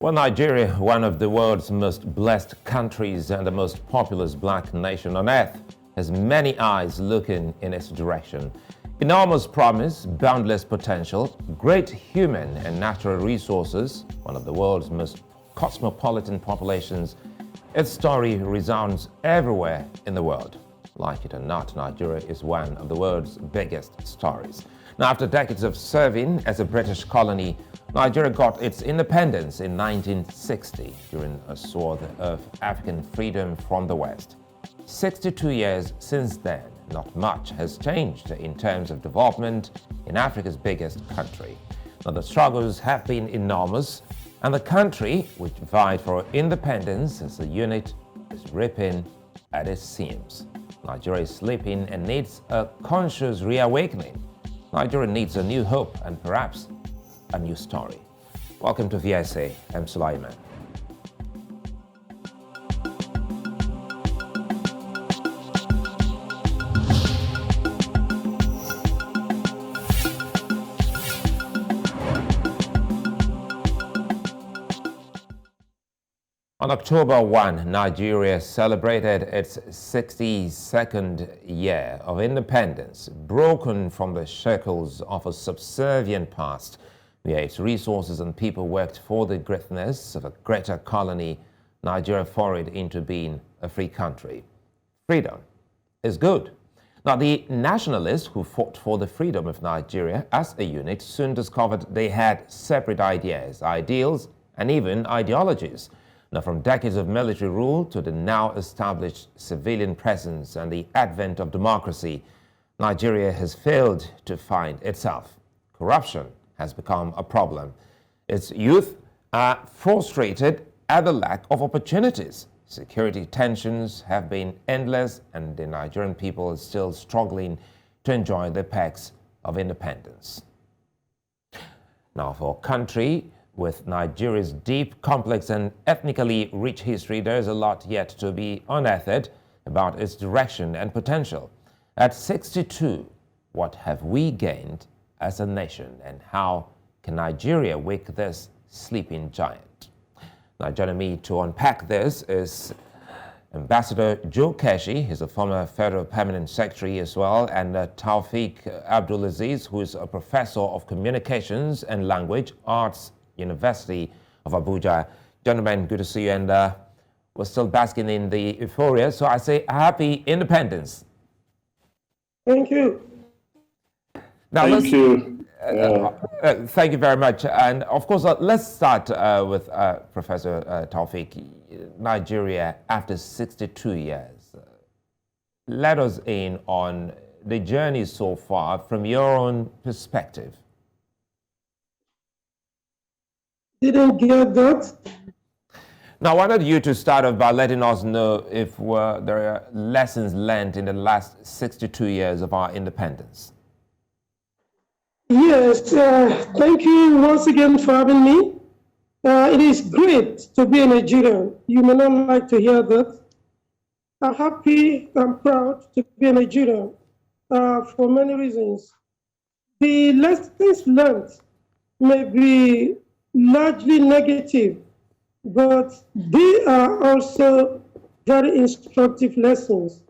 Well, Nigeria, one of the world's most blessed countries and the most populous black nation on earth, has many eyes looking in its direction. Enormous promise, boundless potential, great human and natural resources, one of the world's most cosmopolitan populations. Its story resounds everywhere in the world. Like it or not, Nigeria is one of the world's biggest stories. Now, after decades of serving as a British colony, Nigeria got its independence in 1960 during a swath of African freedom from the West. 62 years since then, not much has changed in terms of development in Africa's biggest country. Now, the struggles have been enormous, and the country, which vied for independence as a unit, is ripping at its seams. Nigeria is sleeping and needs a conscious reawakening. Nigeria needs a new hope and perhaps a new story. Welcome to VSA. I'm Sulaiman. On October 1, Nigeria celebrated its 62nd year of independence, broken from the shackles of a subservient past, where its resources and people worked for the greatness of a greater colony. Nigeria forayed into being a free country. Freedom is good. Now, the nationalists who fought for the freedom of Nigeria as a unit soon discovered they had separate ideas, ideals, and even ideologies. Now, from decades of military rule to the now established civilian presence and the advent of democracy, Nigeria has failed to find itself. Corruption has become a problem. Its youth are frustrated at the lack of opportunities. Security tensions have been endless, and the Nigerian people are still struggling to enjoy the perks of independence. Now, for a country with Nigeria's deep, complex, and ethnically rich history, there is a lot yet to be unearthed about its direction and potential. At 62, what have we gained as a nation, and how can Nigeria wake this sleeping giant? Now, joining me to unpack this is Ambassador Joe Keshi. He's a former Federal Permanent Secretary as well, and Taofiq Abdul-Azeez, who is a professor of Communications and Language Arts, University of Abuja. Gentlemen, good to see you, and we're still basking in the euphoria, so I say happy independence. Thank you. Now, thank you. Thank you very much. And of course, let's start with Professor Taofiq. Nigeria, after 62 years, let us in on the journey so far from your own perspective. Didn't get that. Now, I wanted you to start off by letting us know if there are lessons learned in the last 62 years of our independence. Yes, thank you once again for having me. It is great to be a Nigerian. You may not like to hear that. I'm happy and proud to be a Nigerian for many reasons. The lessons learned may be largely negative, but they are also very instructive lessons.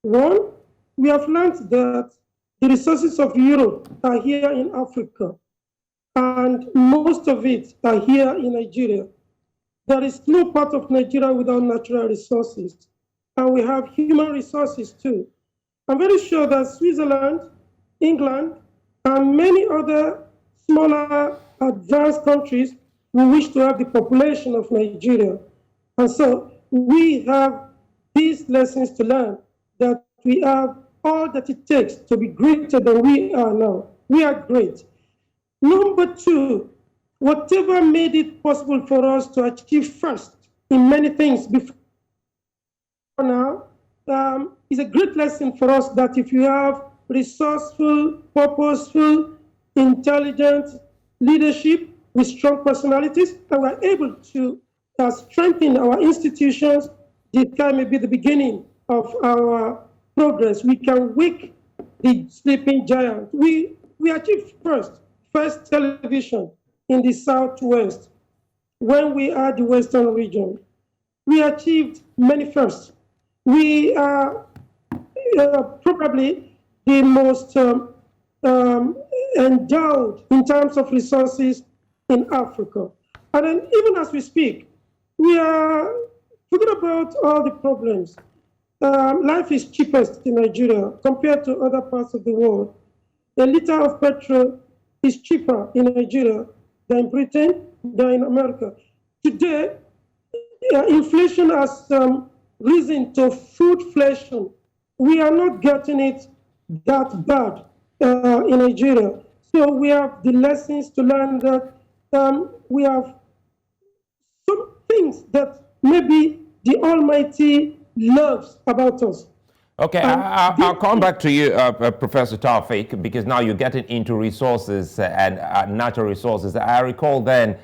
One, we have learned that the resources of Europe are here in Africa, and most of it are here in Nigeria. There is no part of Nigeria without natural resources, and we have human resources too. I'm very sure that Switzerland, England, and many other smaller advanced countries will wish to have the population of Nigeria. And so we have these lessons to learn, that we have all that it takes to be greater than we are now. We are great. Number two, whatever made it possible for us to achieve first in many things before now is a great lesson for us, that if you have resourceful, purposeful, intelligent leadership with strong personalities, and we're able to strengthen our institutions, that may be the beginning of our progress. We can wake the sleeping giant. We achieved first television in the Southwest. when we are the Western region. We achieved many firsts. We are probably the most um, endowed in terms of resources in Africa. And then even as we speak, we are forget about all the problems. Life is cheapest in Nigeria compared to other parts of the world. A liter of petrol is cheaper in Nigeria than in Britain, than in America. Today, inflation has risen to foodflation. We are not getting it that bad in Nigeria. So we have the lessons to learn that we have some things that maybe the Almighty loves about us. Okay, I'll come back to you, Professor Taofiq, because now you're getting into resources and natural resources. I recall then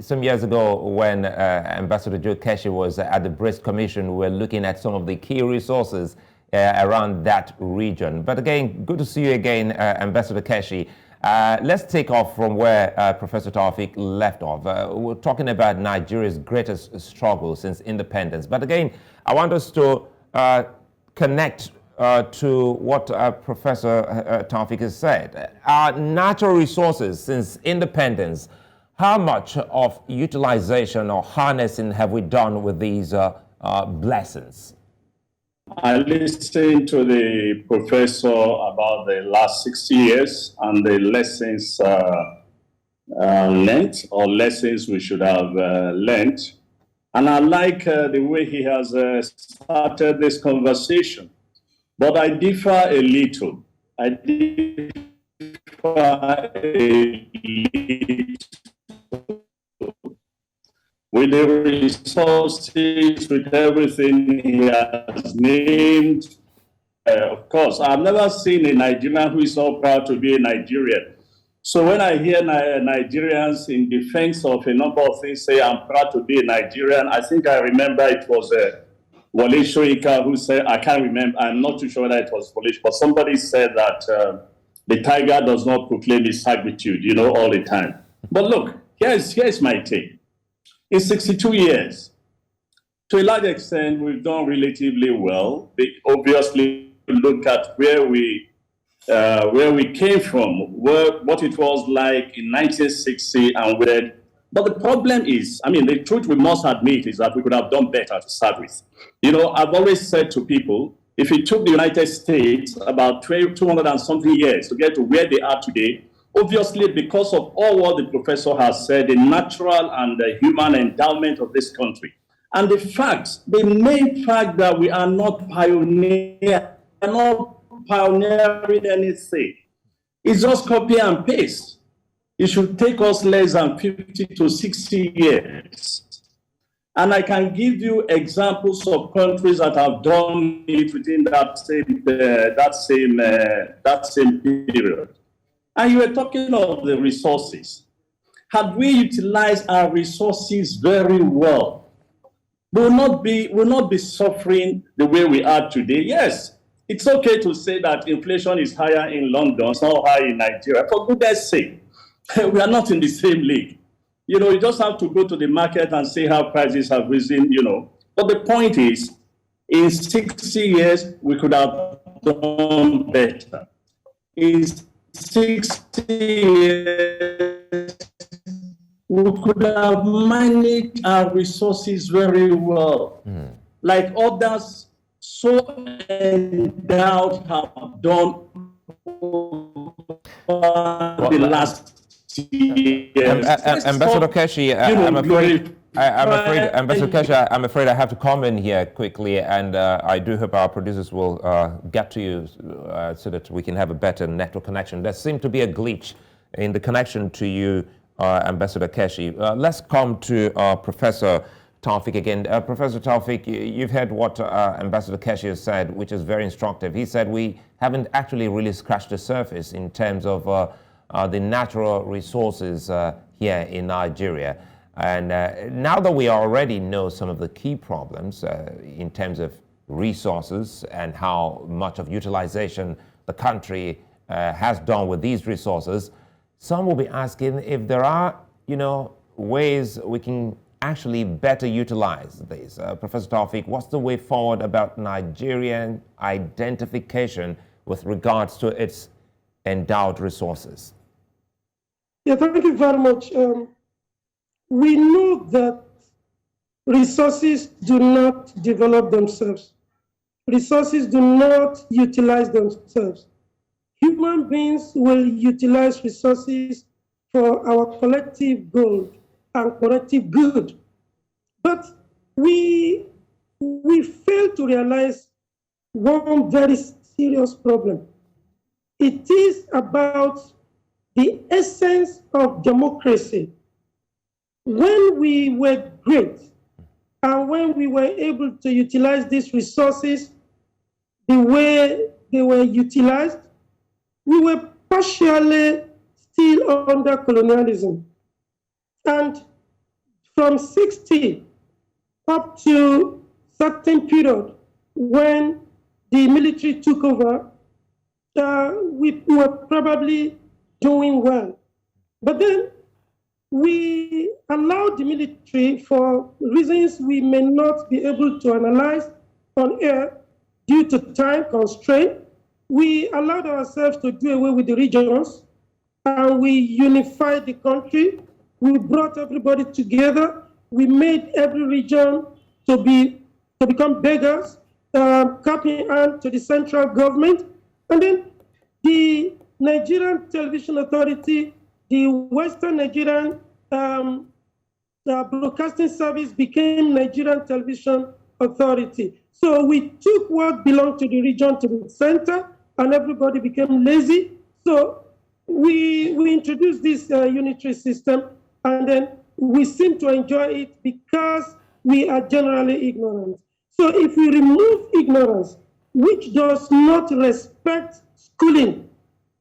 some years ago when Ambassador Joe Keshi was at the BRICS Commission, we were looking at some of the key resources around that region. But again, good to see you again, Ambassador Keshi. Let's take off from where Professor Taofiq left off. We're talking about Nigeria's greatest struggle since independence. But again, I want us to connect to what Professor Taofiq has said. Our natural resources since independence, how much of utilization or harnessing have we done with these blessings? I listened to the professor about the last 60 years and the lessons learned or lessons we should have learned. And I like the way he has started this conversation. But I differ a little. I differ a little with the resources, with everything he has named. Of course, I've never seen a Nigerian who is so proud to be a Nigerian. So when I hear Nigerians in defense of a number of things say, I'm proud to be a Nigerian, I think I remember it was Wale Soyinka who said, I can't remember, I'm not too sure whether it was Wale, but somebody said that the tiger does not proclaim its servitude, you know, all the time. But look, here's my take. In 62 years, to a large extent, we've done relatively well. We obviously look at where we came from, what it was like in 1960 and where. But the problem is, I mean, the truth we must admit is that we could have done better to start with. You know, I've always said to people, if it took the United States about 200 and something years to get to where they are today, obviously, because of all what the professor has said, the natural and the human endowment of this country, and the main fact that we are not pioneering anything, it's just copy and paste. It should take us less than 50 to 60 years. And I can give you examples of countries that have done it within that same period. And you were talking of the resources. Had we utilized our resources very well, we will not be suffering the way we are today. Yes, it's okay to say that inflation is higher in London, it's not high in Nigeria. For goodness sake, we are not in the same league. You know, you just have to go to the market and see how prices have risen, you know. But the point is, in 60 years, we could have done better. In 60 years, we could have managed our resources very well. Like others so endowed have done over the last years. Ambassador Keshi, Ambassador Keshi, I'm afraid I have to come in here quickly, and I do hope our producers will get to you so that we can have a better network connection. There seemed to be a glitch in the connection to you, Ambassador Keshi. Let's come to Professor Taofiq again. Professor Taofiq, you've heard what Ambassador Keshi has said, which is very instructive. He said we haven't actually really scratched the surface in terms of the natural resources here in Nigeria. And now that we already know some of the key problems in terms of resources and how much of utilization the country has done with these resources, some will be asking if there are, ways we can actually better utilize this? Professor Taofiq, what's the way forward about Nigerian identification with regards to its endowed resources? Yeah, thank you very much. We know that resources do not develop themselves. Resources do not utilize themselves. Human beings will utilize resources for our collective goal and collective good. But we fail to realize one very serious problem. It is about the essence of democracy. When we were great and when we were able to utilize these resources the way they were utilized, we were partially still under colonialism. And from 60 up to certain period when the military took over, we were probably doing well. But then we allowed the military, for reasons we may not be able to analyze on air due to time constraint, we allowed ourselves to do away with the regions, and we unified the country. We brought everybody together. We made every region to become beggars, copying hand to the central government. And then the Nigerian Television Authority, the Western Nigerian Broadcasting Service became Nigerian Television Authority. So we took what belonged to the region to the center, and everybody became lazy. So we introduced this unitary system, and then we seem to enjoy it because we are generally ignorant. So if we remove ignorance, which does not respect schooling,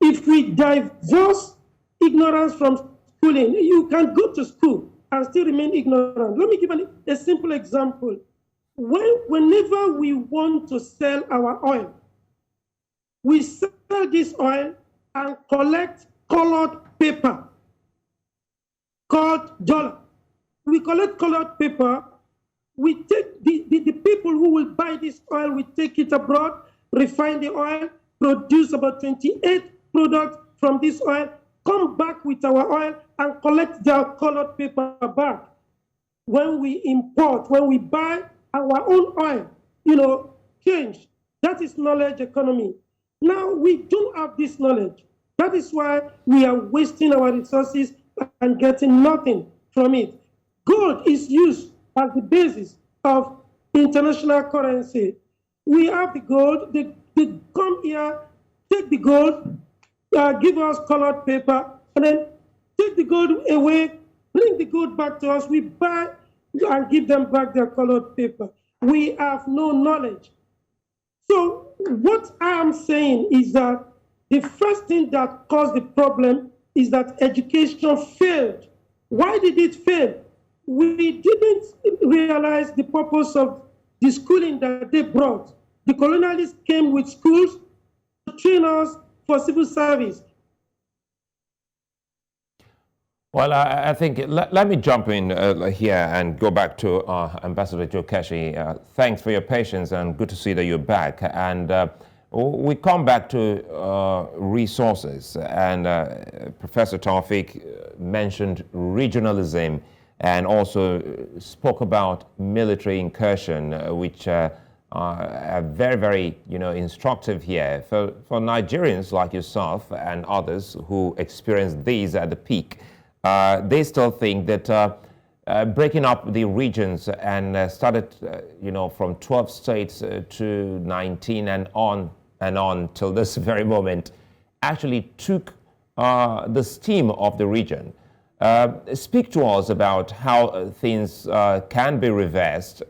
if we divorce ignorance from schooling, you can go to school and still remain ignorant. Let me give a simple example. Whenever we want to sell our oil, we sell this oil and collect colored paper called dollar. We collect colored paper. We take the people who will buy this oil, we take it abroad, refine the oil, produce about 28 products from this oil, come back with our oil and collect their colored paper back. When we import, when we buy our own oil, change. That is knowledge economy. Now we don't have this knowledge. That is why we are wasting our resources and getting nothing from it. Gold is used as the basis of international currency. We have the gold, they come here, take the gold, give us colored paper, and then take the gold away, bring the gold back to us, we buy and give them back their colored paper. We have no knowledge. So what I am saying is that the first thing that caused the problem is that education failed. Why did it fail? We didn't realize the purpose of the schooling that they brought. The colonialists came with schools to train us for civil service. Well, I think, let me jump in here and go back to Ambassador Joe Keshi. Thanks for your patience, and good to see that you're back. And we come back to resources, and Professor Taofiq mentioned regionalism and also spoke about military incursion, which are very, very, instructive here. For Nigerians like yourself and others who experienced these at the peak, they still think that breaking up the regions and started, from 12 states to 19 and on till this very moment, actually took the steam of the region. Speak to us about how things can be reversed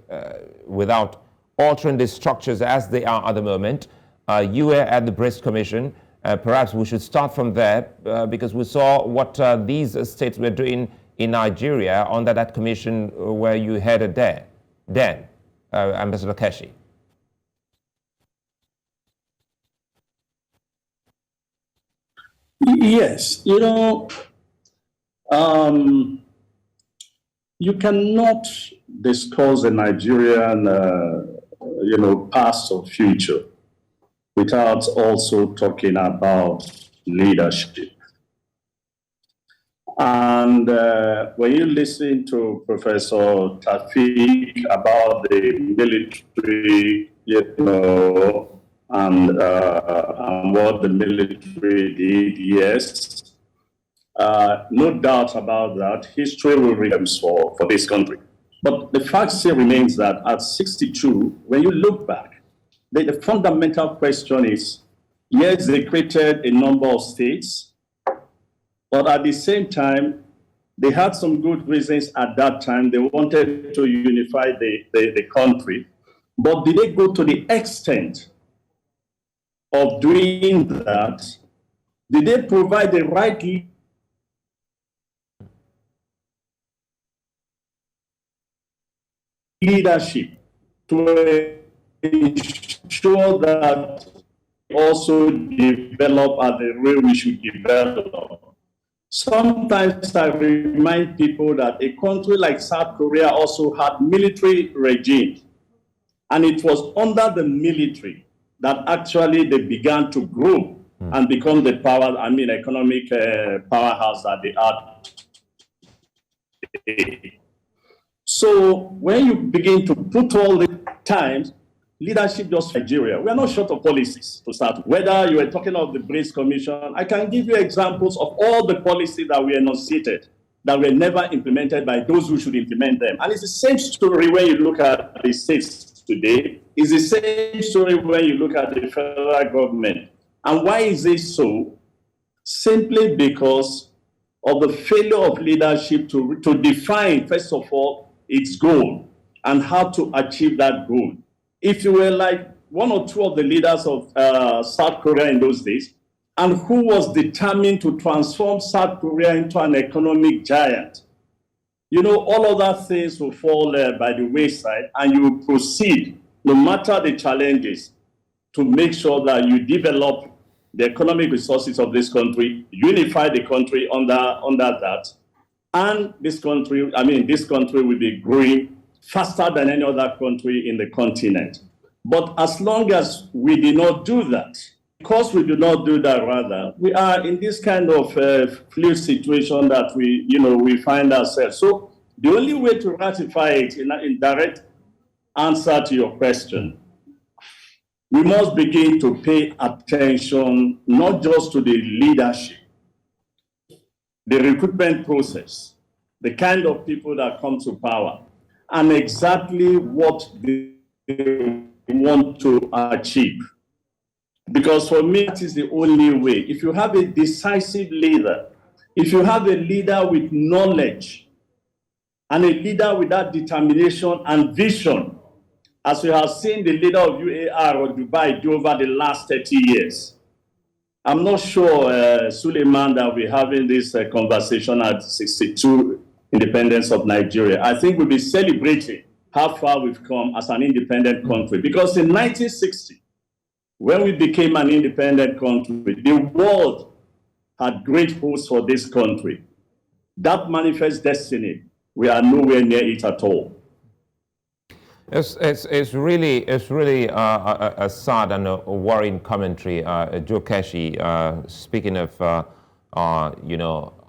without altering the structures as they are at the moment. You were at the Brest Commission. Perhaps we should start from there because we saw what these states were doing in Nigeria under that commission where you headed there. Then, Ambassador Keshi. Yes, you cannot discuss the Nigerian, past or future without also talking about leadership. And when you listen to Professor Taofiq about the military, and what the military did, yes, no doubt about that. History will redeem for this country. But the fact still remains that at 62, when you look back, the fundamental question is, yes, they created a number of states, but at the same time, they had some good reasons at that time. They wanted to unify the country. But did they go to the extent of doing that? Did they provide the right leadership to ensure that also develop at the rate we should develop? Sometimes I remind people that a country like South Korea also had military regime, and it was under the military that actually they began to grow and become the economic powerhouse that they are today. So when you begin to put all the times, leadership just Nigeria. We are not short of policies to start with. Whether you are talking of the Brace Commission, I can give you examples of all the policies that were enunciated that were never implemented by those who should implement them. And it's the same story when you look at the states today. It's the same story when you look at the federal government. And why is it so? Simply because of the failure of leadership to define, first of all, its goal and how to achieve that goal. If you were like one or two of the leaders of South Korea in those days, and who was determined to transform South Korea into an economic giant, all other things will fall by the wayside, and you will proceed, no matter the challenges, to make sure that you develop the economic resources of this country, unify the country under that, and this country will be growing faster than any other country in the continent. But as long as we did not do that, because we do not do that, rather, we are in this kind of fluid situation that we find ourselves. So the only way to ratify it in direct answer to your question, we must begin to pay attention not just to the leadership, the recruitment process, the kind of people that come to power, and exactly what they want to achieve. Because for me, that is the only way. If you have a decisive leader, if you have a leader with knowledge, and a leader with that determination and vision, as we have seen the leader of UAR or Dubai do over the last 30 years, I'm not sure, Sulaiman, that we're having this conversation at 62 independence of Nigeria. I think we'll be celebrating how far we've come as an independent country. Because in 1960, when we became an independent country, the world had great hopes for this country. That manifest destiny, we are nowhere near it at all. It's really a sad and a worrying commentary, Joe Keshi, speaking of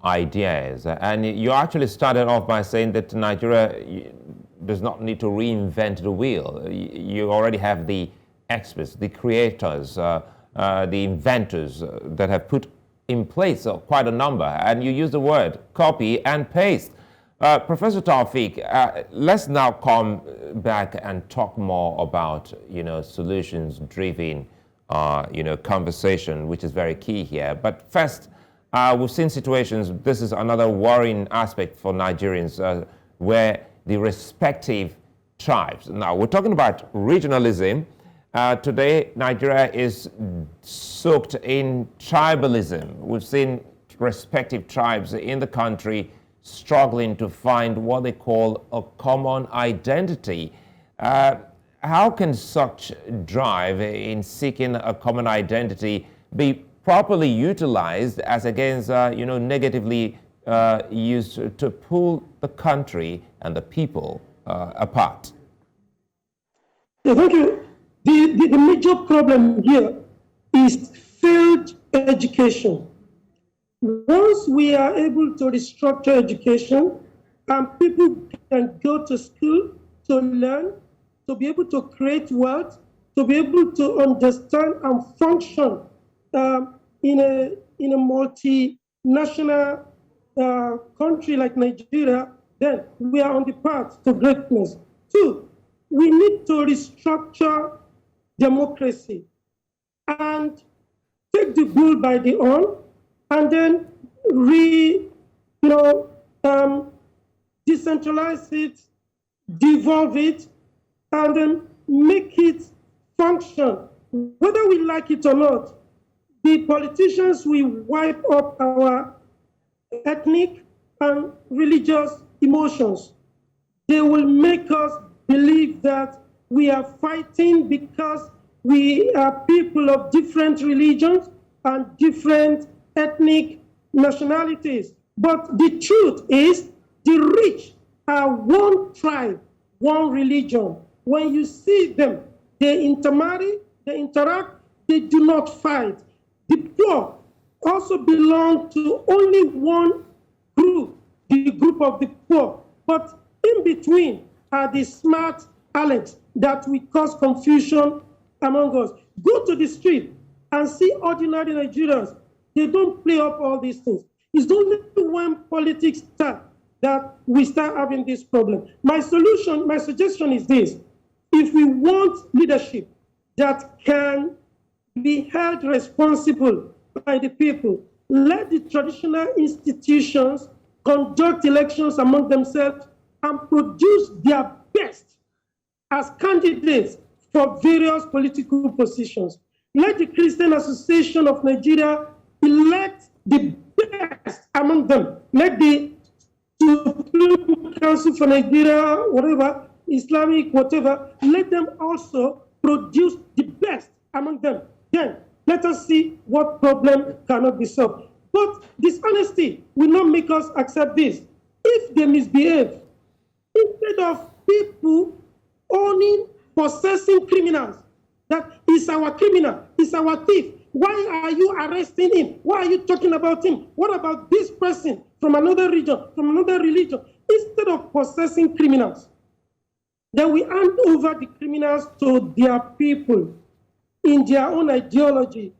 ideas. And you actually started off by saying that Nigeria does not need to reinvent the wheel. You already have the experts, the creators, the inventors that have put in place quite a number. And you use the word copy and paste. Professor Taofiq, let's now come back and talk more about, solutions-driven, conversation, which is very key here. But first, we've seen situations, this is another worrying aspect for Nigerians, where the respective tribes, now we're talking about regionalism. Today, Nigeria is soaked in tribalism. We've seen respective tribes in the country struggling to find what they call a common identity. How can such drive in seeking a common identity be properly utilized as against, negatively used to pull the country and the people apart? Yeah, thank you. The major problem here is failed education. Once we are able to restructure education and people can go to school to learn, to be able to create wealth, to be able to understand and function in a multinational country like Nigeria, then we are on the path to greatness. Two, we need to restructure democracy and take the bull by the horn and then decentralize it, devolve it, and then make it function. Whether we like it or not, the politicians will wipe up our ethnic and religious emotions. They will make us believe that we are fighting because we are people of different religions and different ethnic nationalities. But the truth is, the rich are one tribe, one religion. When you see them, they intermarry, they interact, they do not fight. The poor also belong to only one group, the group of the poor. But in between are the smart Alex that will cause confusion among us. Go to the street and see ordinary Nigerians. They don't play up all these things. It's only when politics start that we start having this problem. My suggestion is this. If we want leadership that can be held responsible by the people, let the traditional institutions conduct elections among themselves and produce their best as candidates for various political positions. Let the Christian Association of Nigeria elect the best among them. Let the Supreme Council for Nigeria, whatever, Islamic, whatever, let them also produce the best among them. Then let us see what problem cannot be solved. But dishonesty will not make us accept this. If they misbehave, instead of people owning, possessing criminals, that is our criminal, is our thief. Why are you arresting him? Why are you talking about him? What about this person from another region, from another religion? Instead of possessing criminals, then we hand over the criminals to their people in their own ideology.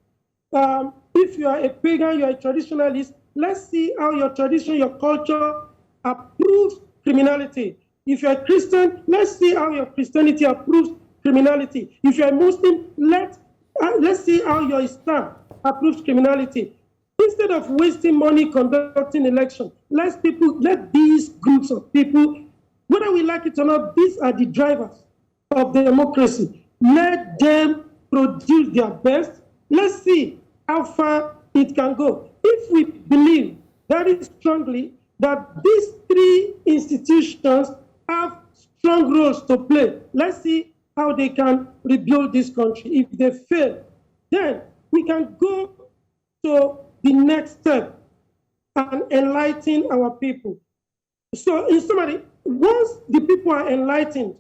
If you are a pagan, you are a traditionalist, let's see how your tradition, your culture approves criminality. If you're a Christian, let's see how your Christianity approves criminality. If you're a Muslim, let's see how your Islam approves criminality. Instead of wasting money conducting election, let these groups of people, whether we like it or not, these are the drivers of democracy. Let them produce their best. Let's see how far it can go. If we believe very strongly that these three institutions have strong roles to play, let's see how they can rebuild this country. If they fail, then we can go to the next step and enlighten our people. So in summary, once the people are enlightened,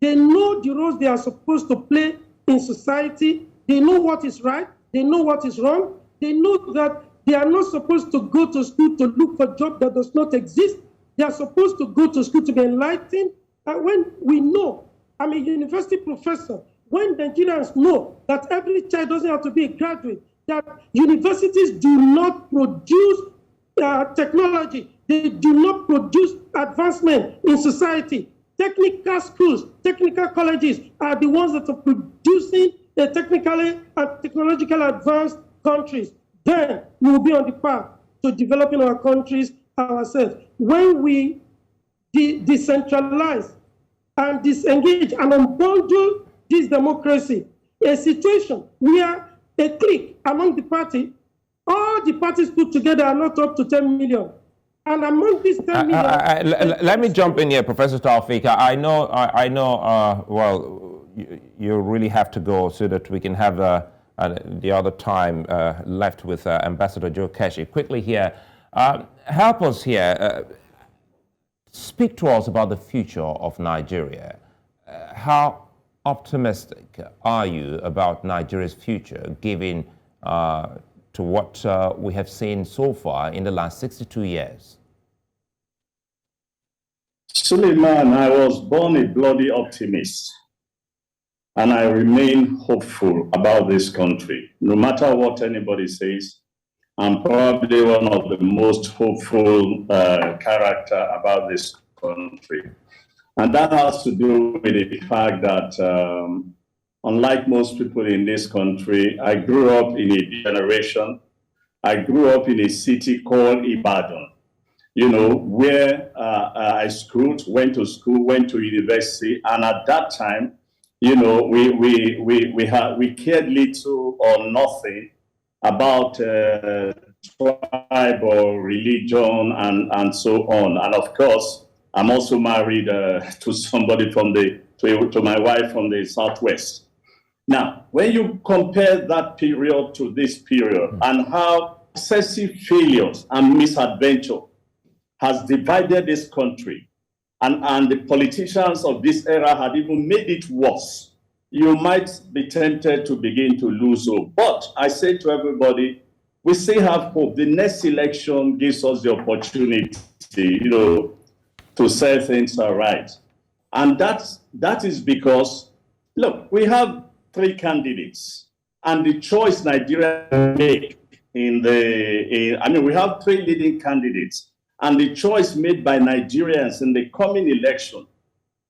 they know the roles they are supposed to play in society, they know what is right, they know what is wrong, they know that they are not supposed to go to school to look for a job that does not exist. They are supposed to go to school to be enlightened. And when we know, I'm a university professor, when Nigerians know that every child doesn't have to be a graduate, that universities do not produce technology, they do not produce advancement in society. Technical schools, technical colleges are the ones that are producing the technically and technologically advanced countries. Then we will be on the path to developing our countries ourselves. When we decentralize and disengage and unbundle this democracy, a situation where a clique among the party, all the parties put together are not up to 10 million. And among these 10 million... let me jump in here, Professor Taofiq. I know, well, you really have to go so that we can have the other time left with Ambassador Joe Keshi. Quickly here, help us here. speak to us about the future of Nigeria. How optimistic are you about Nigeria's future, given to what we have seen so far in the last 62 years? Sulaiman, I was born a bloody optimist, and I remain hopeful about this country. No matter what anybody says, I'm probably one of the most hopeful character about this country. And that has to do with the fact that, unlike most people in this country, I grew up in a generation. I grew up in a city called Ibadan, where I schooled, went to school, went to university. And at that time, we cared little or nothing about tribe or religion and so on. And of course, I'm also married to somebody to my wife from the Southwest. Now, when you compare that period to this period and how excessive failures and misadventure has divided this country, and the politicians of this era had even made it worse, you might be tempted to begin to lose hope. But I say to everybody, we still have hope. The next election gives us the opportunity, to say things are right. And that is because, look, we have three candidates, and the choice Nigeria make we have three leading candidates, and the choice made by Nigerians in the coming election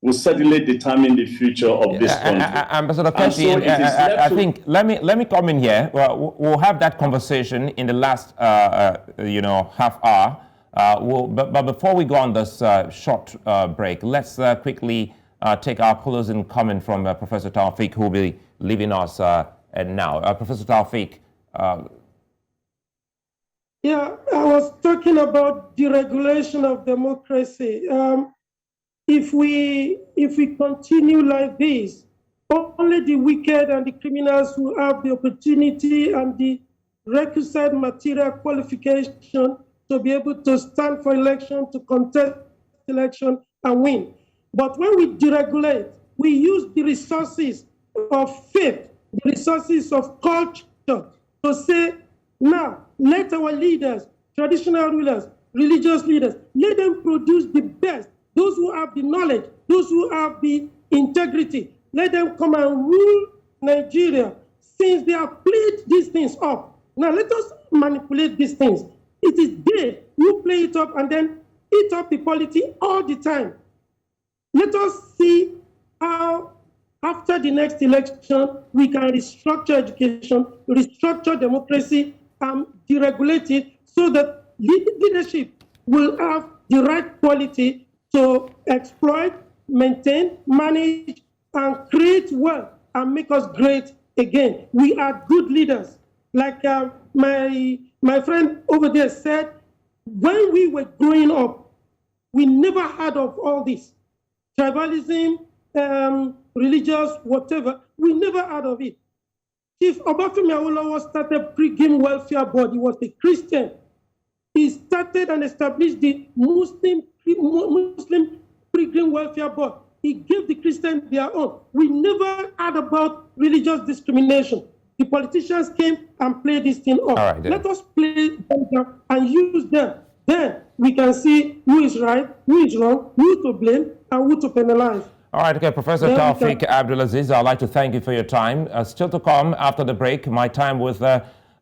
will certainly determine the future of this country. Ambassador Keshi, I think let me come in here. Well, we'll have that conversation in the last half hour. But before we go on this short break, let's quickly take our closing comment from Professor Taofiq, who will be leaving us now. Professor Taofiq. Yeah, I was talking about deregulation of democracy. If we continue like this, only the wicked and the criminals who have the opportunity and the requisite material qualification to be able to stand for election, to contest election and win. But when we deregulate, we use the resources of faith, the resources of culture to say, now let our leaders, traditional rulers, religious leaders, let them produce the best. Those who have the knowledge, those who have the integrity, let them come and rule Nigeria, since they have played these things up. Now let us manipulate these things. It is they who play it up and then eat up the polity all the time. Let us see how, after the next election, we can restructure education, restructure democracy, and deregulate it so that leadership will have the right quality to exploit, maintain, manage, and create wealth and make us great again. We are good leaders. Like my friend over there said, when we were growing up, we never heard of all this. Tribalism, religious, whatever, we never heard of it. Chief Obafemi Awolowo started pre-game welfare board. He was a Christian. He started and established the Muslim pre-game welfare board. He gave the Christians their own. We never heard about religious discrimination. The politicians came and played this thing up. Right, let us play them and use them. Then we can see who is right, who is wrong, who to blame, and who to penalize. All right, okay, Professor Taofiq Abdul-Azeez, I'd like to thank you for your time. Still to come after the break, my time with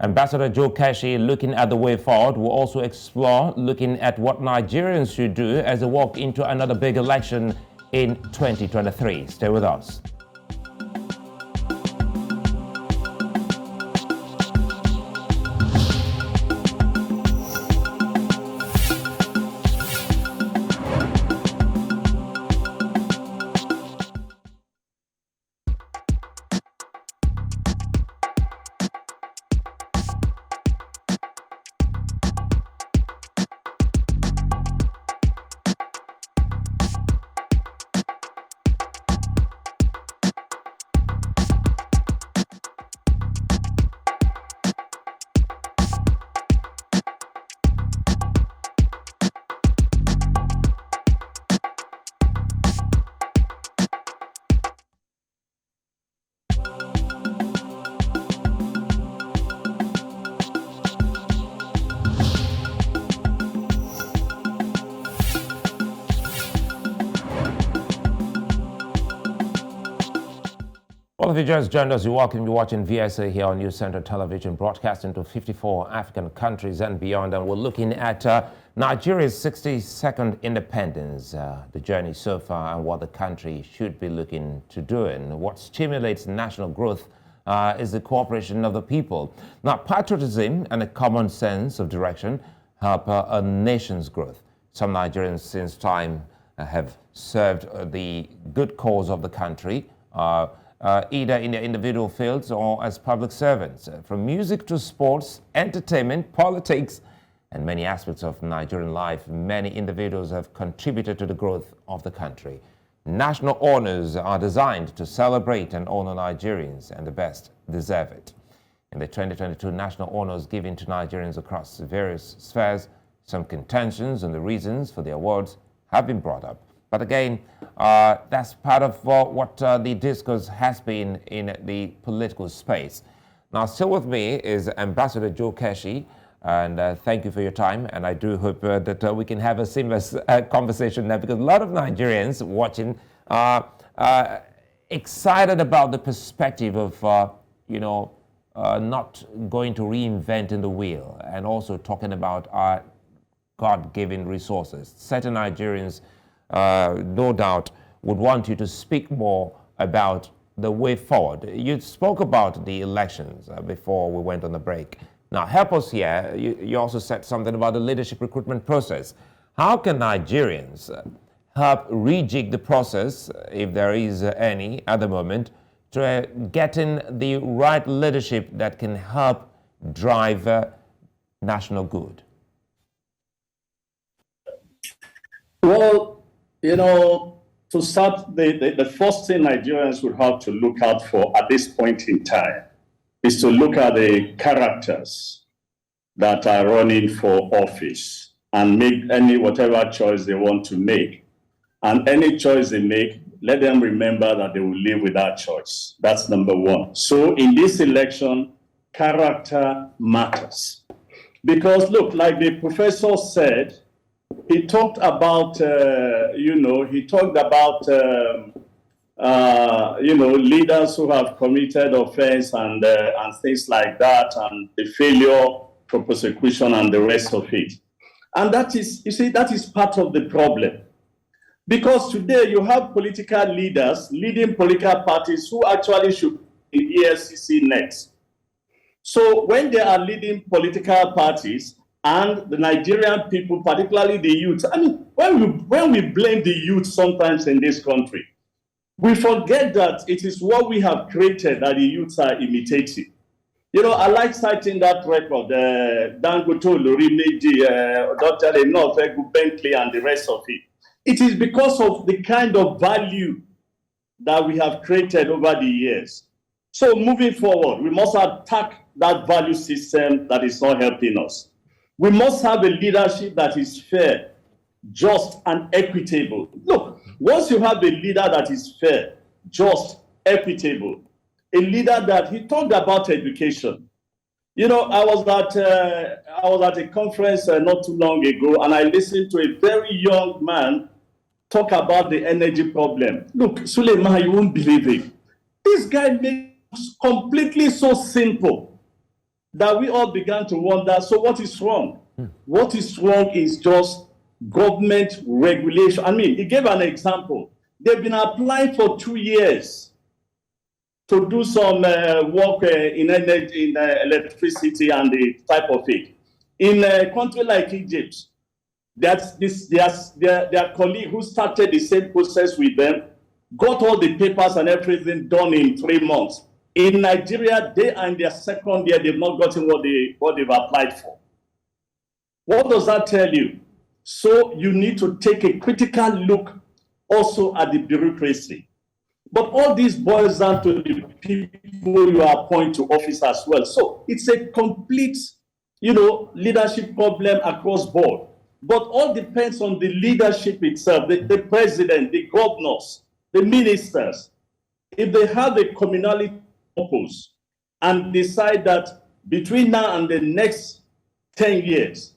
Ambassador Joe Keshi, looking at the way forward. We'll also explore looking at what Nigerians should do as they walk into another big election in 2023. Stay with us. Well, if you just joined us, you're welcome. You're watching VSA here on News Center Television, broadcasting to 54 African countries and beyond. And we're looking at Nigeria's 62nd independence, the journey so far, and what the country should be looking to do. And what stimulates national growth is the cooperation of the people. Now, patriotism and a common sense of direction help a nation's growth. Some Nigerians since time have served the good cause of the country, either in their individual fields or as public servants. From music to sports, entertainment, politics, and many aspects of Nigerian life, many individuals have contributed to the growth of the country. National honors are designed to celebrate and honor Nigerians, and the best deserve it. In the 2022 national honors given to Nigerians across various spheres, some contentions and the reasons for the awards have been brought up. But again, that's part of what the discourse has been in the political space. Now, still with me is Ambassador Joe Keshi, and thank you for your time. And I do hope that we can have a seamless conversation now, because a lot of Nigerians watching are excited about the perspective of, not going to reinvent in the wheel, and also talking about our God-given resources. Certain Nigerians, no doubt, would want you to speak more about the way forward. You spoke about the elections before we went on the break. Now, help us here. You also said something about the leadership recruitment process. How can Nigerians help rejig the process, if there is any at the moment, to getting the right leadership that can help drive national good? Well, to start, the first thing Nigerians would have to look out for at this point in time is to look at the characters that are running for office and make whatever choice they want to make. And any choice they make, let them remember that they will live with that choice. That's number one. So in this election, character matters. Because look, like the professor said, he talked about, leaders who have committed offense and things like that, and the failure for prosecution and the rest of it. And that is part of the problem. Because today you have political leaders leading political parties who actually should be EFCC next. So when they are leading political parties, and the Nigerian people, particularly the youth, I mean, when we blame the youth sometimes in this country, we forget that it is what we have created that the youths are imitating. I like citing that record, Dangote, Lorimeji, Dr. Enoch, Bentley, and the rest of it. It is because of the kind of value that we have created over the years. So moving forward, we must attack that value system that is not helping us. We must have a leadership that is fair, just, and equitable. Look, once you have a leader that is fair, just, equitable, a leader that, he talked about education. I was at a conference not too long ago, and I listened to a very young man talk about the energy problem. Look, Sulaiman, you won't believe it. This guy makes it completely so simple that we all began to wonder, so what is wrong? What is wrong is just government regulation. I mean, he gave an example. They've been applying for 2 years to do some work in energy, in electricity and the type of it. In a country like Egypt, their colleague who started the same process with them got all the papers and everything done in 3 months. In Nigeria, they are in their second year, they've not gotten what they've applied for. What does that tell you? So you need to take a critical look also at the bureaucracy. But all this boils down to the people you appoint to office as well. So it's a complete, leadership problem across board. But all depends on the leadership itself, the president, the governors, the ministers. If they have a communality purpose and decide that between now and the next 10 years,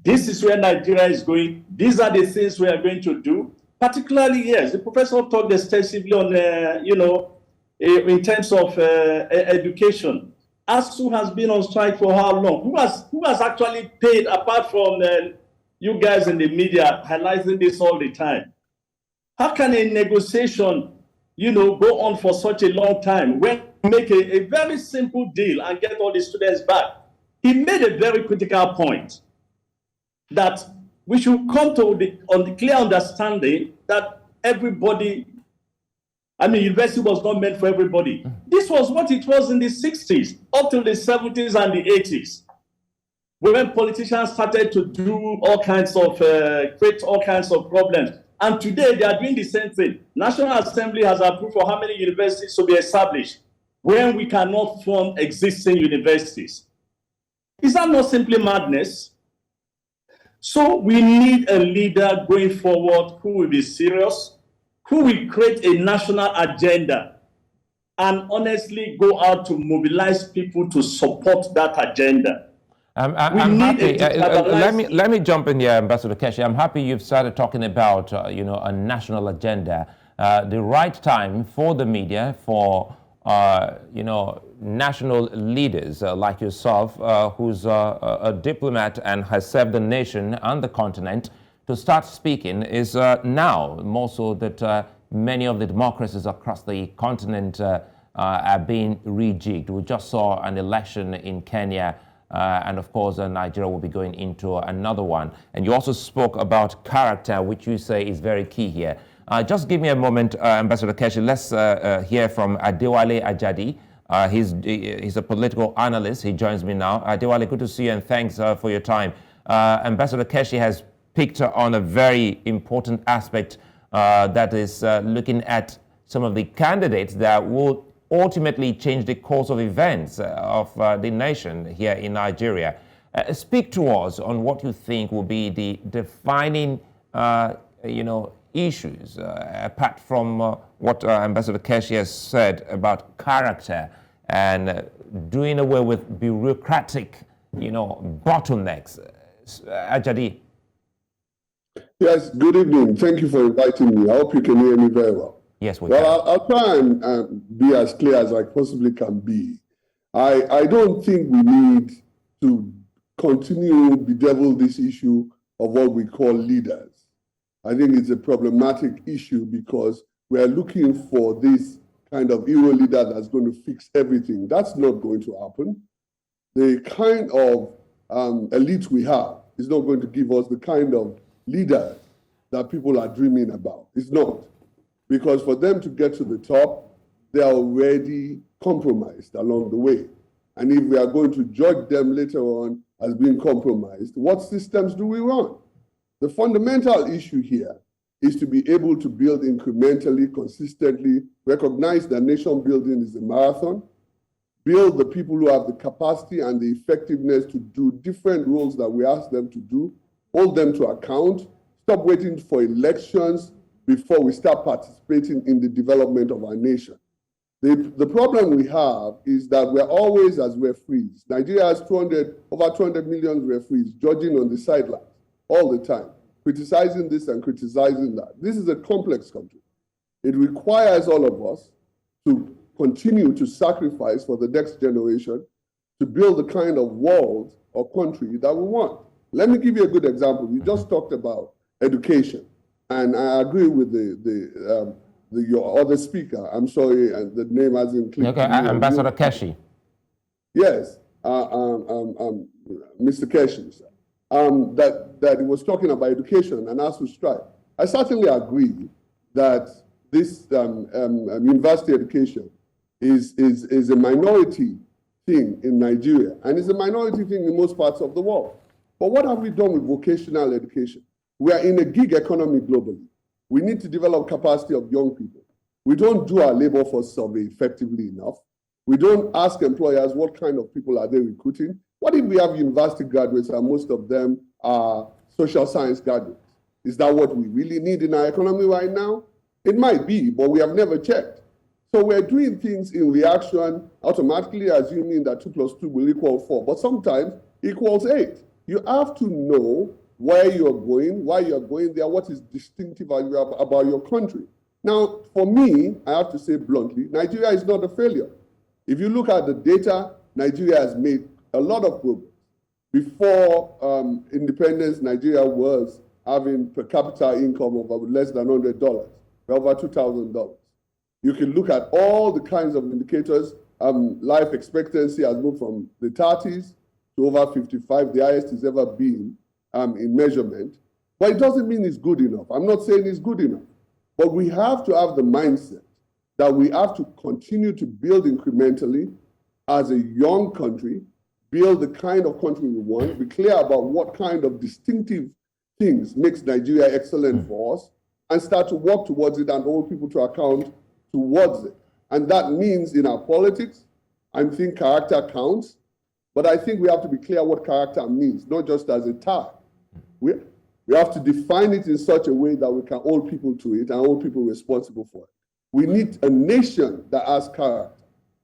this is where Nigeria is going, these are the things we are going to do. Particularly, yes, the professor talked extensively on, in terms of education. ASU has been on strike for how long? Who has actually paid, apart from you guys in the media highlighting this all the time? How can a negotiation, go on for such a long time when you make a very simple deal and get all the students back? He made a very critical point that we should come to the clear understanding that everybody, university was not meant for everybody. This was what it was in the 60s, up to the 70s and the 80s, when politicians started to do all kinds of, create all kinds of problems. And today they are doing the same thing. National Assembly has approved for how many universities to be established when we cannot fund existing universities. Is that not simply madness? So we need a leader going forward who will be serious, who will create a national agenda and honestly go out to mobilize people to support that agenda. I'm happy. Let me jump in here, Ambassador Keshi. I'm happy you've started talking about a national agenda. The right time for the media, for national leaders like yourself, who's a diplomat and has served the nation and the continent, to start speaking is now, more so that many of the democracies across the continent are being rejigged. We just saw an election in Kenya, and of course Nigeria will be going into another one. And you also spoke about character, which you say is very key here. Just give me a moment, Ambassador Keshi. Let's hear from Adewale Ajadi. He's a political analyst. He joins me now. Adewale, good to see you, and thanks for your time. Ambassador Keshi has picked on a very important aspect that is looking at some of the candidates that will ultimately change the course of events of the nation here in Nigeria. Speak to us on what you think will be the defining, issues, apart from what Ambassador Keshi has said about character and doing away with bureaucratic, bottlenecks. Ajadi. Yes, good evening. Thank you for inviting me. I hope you can hear me very well. Yes, we can. Well, I'll try and be as clear as I possibly can be. I don't think we need to continue bedevil this issue of what we call leaders. I think it's a problematic issue because we are looking for this kind of hero leader that's going to fix everything. That's not going to happen. The kind of elite we have is not going to give us the kind of leaders that people are dreaming about. It's not. Because for them to get to the top, they are already compromised along the way. And if we are going to judge them later on as being compromised, what systems do we run? The fundamental issue here is to be able to build incrementally, consistently, recognize that nation building is a marathon, build the people who have the capacity and the effectiveness to do different roles that we ask them to do, hold them to account, stop waiting for elections before we start participating in the development of our nation. The problem we have is that we're always as referees. Nigeria has over 200 million referees judging on the sidelines all the time, criticizing this and criticizing that. This is a complex country. It requires all of us to continue to sacrifice for the next generation to build the kind of world or country that we want. Let me give you a good example. You just talked about education, and I agree with your other speaker. I'm sorry, the name hasn't clicked. Okay, Ambassador Keshi. Yes, Mr. Keshi, that he was talking about education and ASU strike. I certainly agree that this university education is a minority thing in Nigeria, and it's a minority thing in most parts of the world. But what have we done with vocational education? We are in a gig economy globally. We need to develop capacity of young people. We don't do our labor force survey effectively enough. We don't ask employers what kind of people are they recruiting. What if we have university graduates and most of them are social science graduates? Is that what we really need in our economy right now? It might be, but we have never checked. So we're doing things in reaction, automatically assuming that 2 + 2 will equal 4, but sometimes equals 8. You have to know where you're going, why you're going there, what is distinctive about your country. Now, for me, I have to say bluntly, Nigeria is not a failure. If you look at the data, Nigeria has made a lot of progress. Before independence, Nigeria was having per capita income of less than $100, over $2,000. You can look at all the kinds of indicators. Life expectancy has moved from the 30s to over 55, the highest it's ever been in measurement. But it doesn't mean it's good enough. I'm not saying it's good enough. But we have to have the mindset that we have to continue to build incrementally as a young country, build the kind of country we want, be clear about what kind of distinctive things makes Nigeria excellent for us, and start to work towards it and hold people to account towards it. And that means in our politics, I think character counts, but I think we have to be clear what character means, not just as a tag. We have to define it in such a way that we can hold people to it and hold people responsible for it. We need a nation that has character,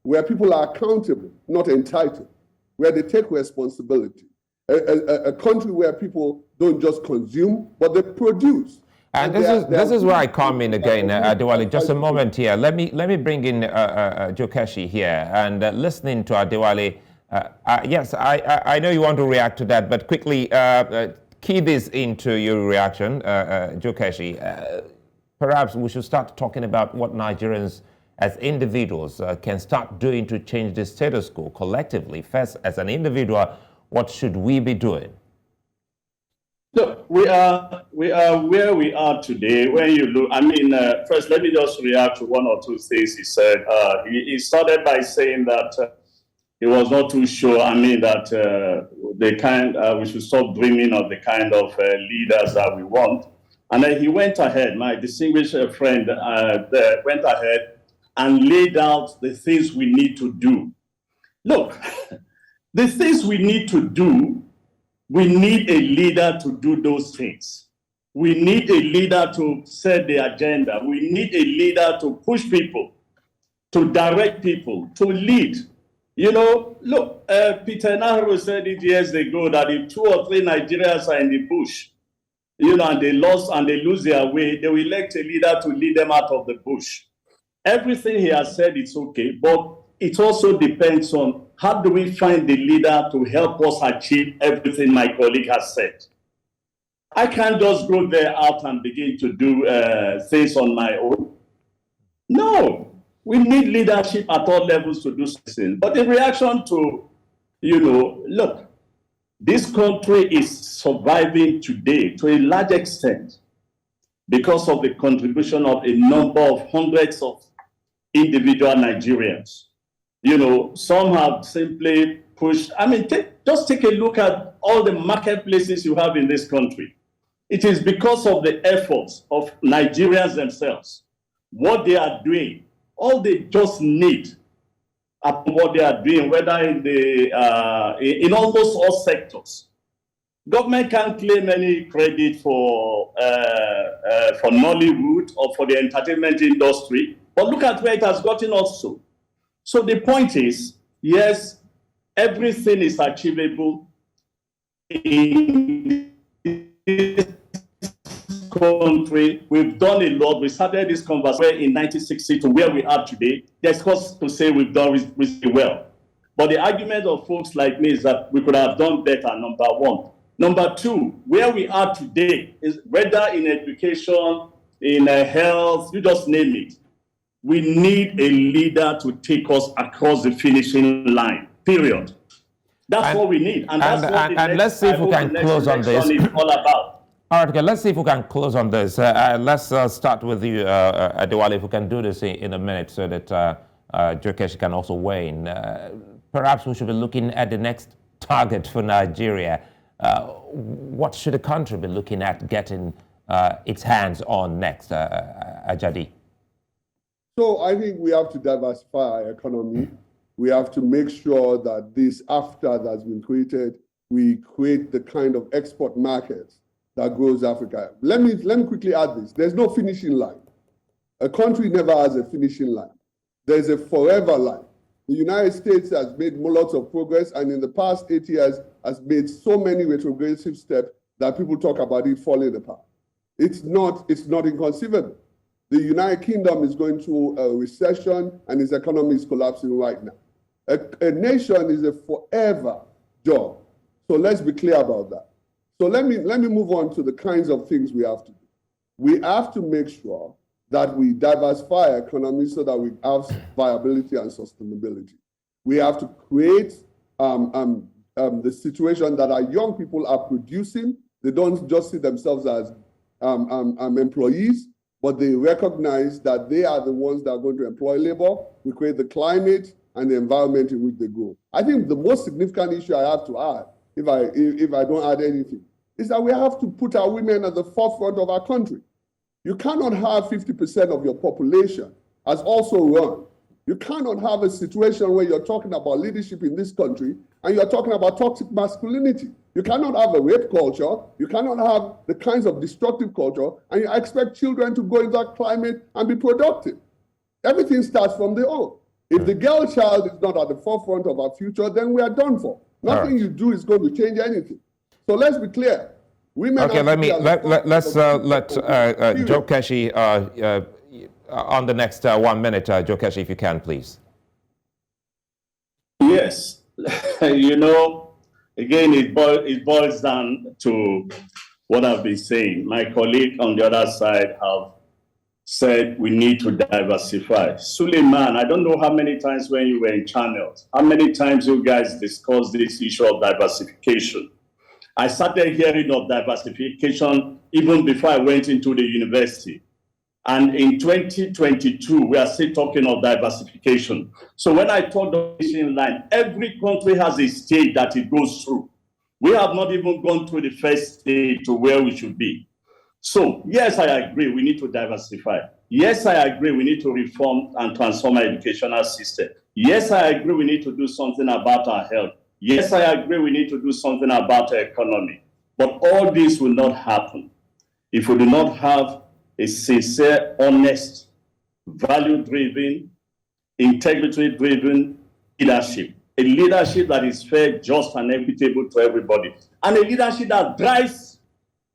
where people are accountable, not entitled, where they take responsibility. A country where people don't just consume, but they produce. And this is where I come in again, Adewale. Just a moment here. Let me bring in Keshi here. And listening to Adewale, yes, I know you want to react to that, but quickly key this into your reaction, Keshi. Perhaps we should start talking about what Nigerians as individuals can start doing to change the status quo collectively. First, as an individual, what should we be doing? Look, we are where we are today. When you look, first let me just react to one or two things he said. He started by saying that he was not too sure. That we should stop dreaming of the kind of leaders that we want. And then he went ahead. My distinguished friend went ahead and laid out the things we need to do. Look, the things we need to do. We need a leader to do those things. We need a leader to set the agenda. We need a leader to push people, to direct people, to lead. Look, Peter Nahru said it years ago that if 2 or 3 Nigerians are in the bush, and they lose their way, they will elect a leader to lead them out of the bush. Everything he has said, it's okay, but it also depends on how do we find the leader to help us achieve everything my colleague has said. I can't just go there out and begin to do things on my own. No, we need leadership at all levels to do something. But in reaction to, look, this country is surviving today to a large extent because of the contribution of a number of hundreds of individual Nigerians. Some have simply pushed. Just take a look at all the marketplaces you have in this country. It is because of the efforts of Nigerians themselves. What they are doing, all they just need upon what they are doing, whether in almost all sectors. Government can't claim any credit for Nollywood or for the entertainment industry, but look at where it has gotten us to. So the point is, yes, everything is achievable in this country. We've done a lot. We started this conversation in 1960 to where we are today. There's cause to say we've done reasonably well. But the argument of folks like me is that we could have done better, number one. Number two, where we are today is whether in education, in health, you just name it. We need a leader to take us across the finishing line, period. That's what we need. And that's what let's see if we can close on this. Is all about. All right, okay, let's see if we can close on this. Let's start with you, Adewale, if we can do this in a minute so that Keshi can also weigh in. Perhaps we should be looking at the next target for Nigeria. What should the country be looking at getting its hands on next, Ajadi? So I think we have to diversify our economy. We have to make sure that this after that's been created, we create the kind of export markets that grows Africa. Let me quickly add this. There's no finishing line. A country never has a finishing line. There's a forever line. The United States has made lots of progress, and in the past 8 years has made so many retrogressive steps that people talk about it falling apart. It's not inconceivable. The United Kingdom is going through a recession and its economy is collapsing right now. A nation is a forever job. So let's be clear about that. So let me move on to the kinds of things we have to do. We have to make sure that we diversify our economy so that we have viability and sustainability. We have to create the situation that our young people are producing. They don't just see themselves as employees, but they recognize that they are the ones that are going to employ labor. We create the climate and the environment in which they grow. I think the most significant issue I have to add, if I don't add anything, is that we have to put our women at the forefront of our country. You cannot have 50% of your population as also run. You cannot have a situation where you're talking about leadership in this country and you're talking about toxic masculinity. You cannot have a rape culture. You cannot have the kinds of destructive culture and you expect children to go in that climate and be productive. Everything starts from the home. If the girl child is not at the forefront of our future, then we are done for. Nothing you do is going to change anything. So let's be clear. Okay, let's let Joe Keshi on the next 1 minute. Joe Keshi, if you can, please. Yes, you know, again, it boils down to what I've been saying. My colleague on the other side have said we need to diversify. Sulaiman, I don't know how many times when you were in channels, how many times you guys discussed this issue of diversification. I started hearing of diversification even before I went into the university. And in 2022, we are still talking of diversification. So when I talk the nation line, every country has a stage that it goes through. We have not even gone through the first stage to where we should be. So yes, I agree, we need to diversify. Yes, I agree, we need to reform and transform our educational system. Yes, I agree, we need to do something about our health. Yes, I agree, we need to do something about our economy. But all this will not happen if we do not have a sincere, honest, value-driven, integrity-driven leadership. A leadership that is fair, just, and equitable to everybody. And a leadership that drives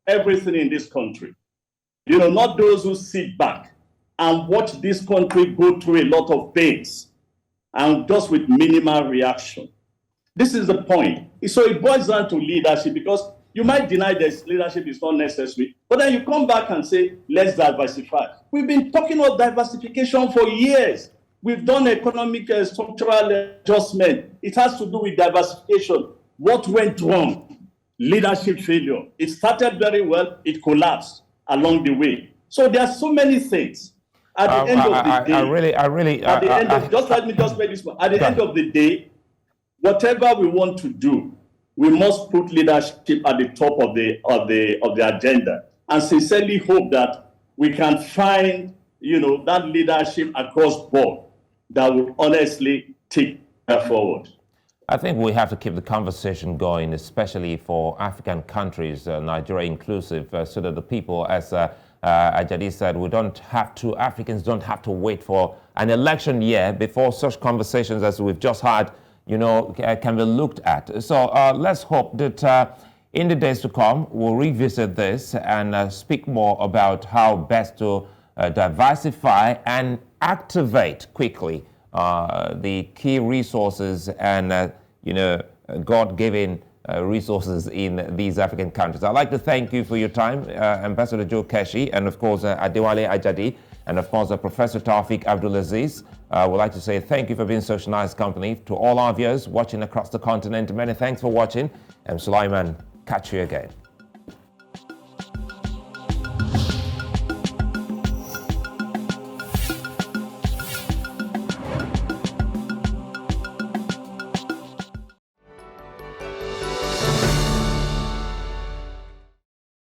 everything in this country. You know, not those who sit back and watch this country go through a lot of things and just with minimal reaction. This is the point. So it boils down to leadership, because you might deny that leadership is not necessary, but then you come back and say, let's diversify. We've been talking about diversification for years. We've done economic structural adjustment. It has to do with diversification. What went wrong? Leadership failure. It started very well, it collapsed along the way. So there are so many things. At the end of the day, just let me just make this one. At the end of the day, whatever we want to do, we must put leadership at the top of the agenda, and sincerely hope that we can find, you know, that leadership across board that will honestly take that forward. I think we have to keep the conversation going, especially for African countries, Nigeria inclusive, so that the people, as Ajadi said, Africans don't have to wait for an election year before such conversations as we've just had, you know, can be looked at. So let's hope that in the days to come, we'll revisit this and speak more about how best to diversify and activate quickly the key resources and, you know, God-given resources in these African countries. I'd like to thank you for your time, Ambassador Joe Keshi, and of course, Adewale Ajadi, and of course, Professor Taofiq Abdul-Azeez. We'd like to say thank you for being such nice company. To all our viewers watching across the continent, many thanks for watching. And Sulaiman, catch you again.